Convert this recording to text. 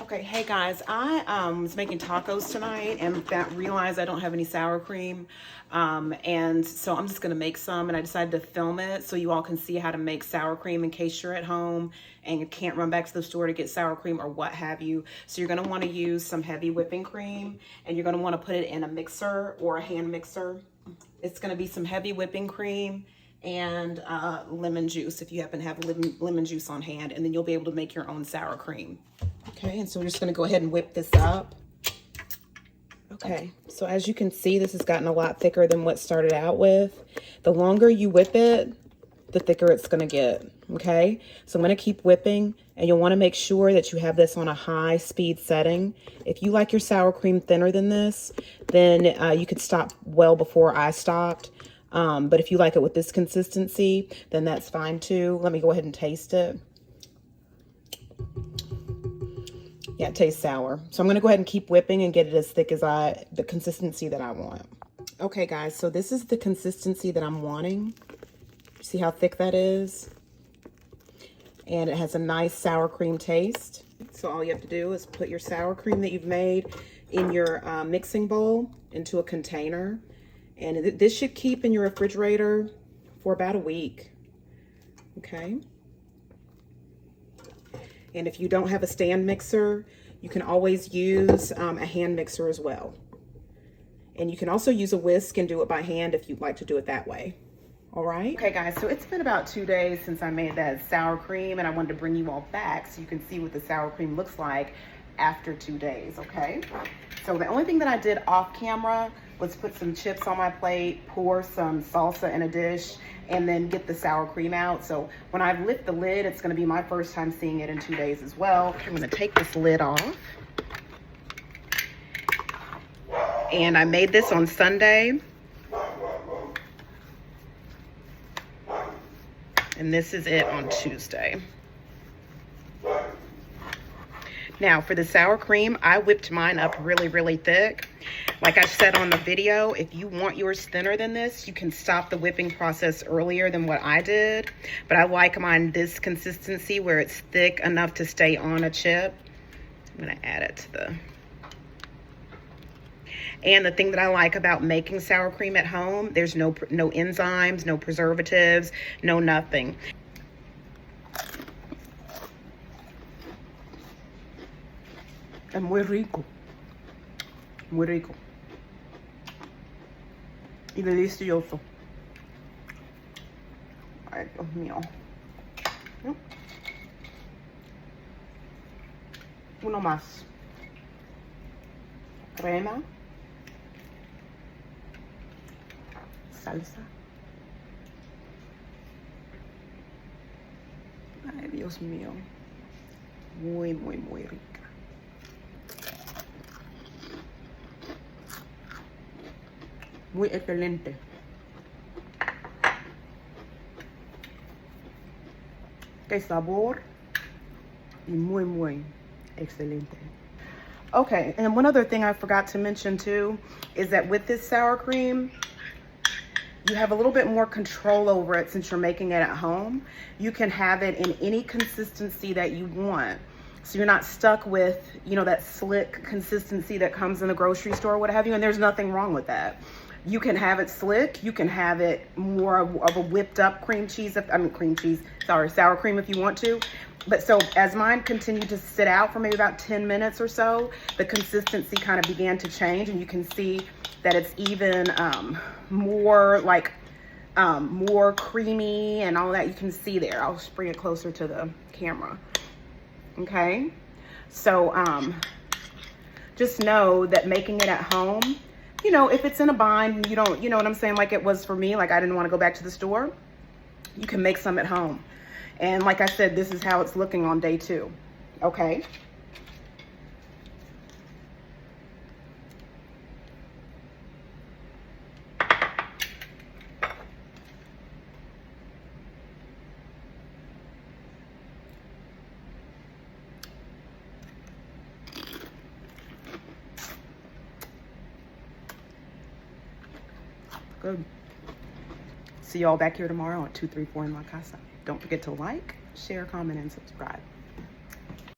Okay, hey guys, I was making tacos tonight and realized I don't have any sour cream. And so I'm just gonna make some, and I decided to film it so you all can see how to make sour cream in case you're at home and you can't run back to the store to get sour cream or what have you. So you're gonna wanna use some heavy whipping cream, and you're gonna wanna put it in a mixer or a hand mixer. It's gonna be some heavy whipping cream and lemon juice if you happen to have lemon juice on hand, and then you'll be able to make your own sour cream. Okay, and so we're just gonna go ahead and whip this up. Okay, so as you can see, this has gotten a lot thicker than what started out with. The longer you whip it, the thicker it's gonna get, okay? So I'm gonna keep whipping, and you'll wanna make sure that you have this on a high speed setting. If you like your sour cream thinner than this, then you could stop well before I stopped. But if you like it with this consistency, then that's fine too. Let me go ahead and taste it. Yeah, it tastes sour. So I'm gonna go ahead and keep whipping and get it as thick as the consistency that I want. Okay guys, so this is the consistency that I'm wanting. See how thick that is? And it has a nice sour cream taste. So all you have to do is put your sour cream that you've made in your mixing bowl into a container. And this should keep in your refrigerator for about a week, okay? And if you don't have a stand mixer, you can always use a hand mixer as well. And you can also use a whisk and do it by hand if you'd like to do it that way. All right? Okay guys, so it's been about 2 days since I made that sour cream, and I wanted to bring you all back so you can see what the sour cream looks like after 2 days, okay? So the only thing that I did off camera was put some chips on my plate, pour some salsa in a dish, and then get the sour cream out. So when I lift the lid, it's gonna be my first time seeing it in 2 days as well. I'm gonna take this lid off. And I made this on Sunday. And this is it on Tuesday. Now for the sour cream, I whipped mine up really, really thick. Like I said on the video, if you want yours thinner than this, you can stop the whipping process earlier than what I did. But I like mine this consistency where it's thick enough to stay on a chip. I'm gonna add it to the... And the thing that I like about making sour cream at home, there's no enzymes, no preservatives, no nothing. Es muy rico. Muy rico. Y delicioso. Ay, Dios mío. Uno más. Crema. Salsa. Ay, Dios mío. Muy, muy, muy rica. Muy excelente. Qué sabor. Y muy, muy excelente. Okay, and one other thing I forgot to mention too is that with this sour cream, you have a little bit more control over it since you're making it at home. You can have it in any consistency that you want. So you're not stuck with, you know, that slick consistency that comes in the grocery store or what have you, and there's nothing wrong with that. You can have it slick, you can have it more of a whipped up sour cream if you want to. But so as mine continued to sit out for maybe about 10 minutes or so, the consistency kind of began to change, and you can see that it's even more like more creamy and all that. You can see there. I'll just bring it closer to the camera. Okay, so just know that making it at home, you know, if it's in a bind, you don't, you know what I'm saying, like it was for me, like I didn't want to go back to the store, you can make some at home. And like I said, this is how it's looking on day 2. Okay. Good. See y'all back here tomorrow at 234 in La Casa. Don't forget to like, share, comment, and subscribe.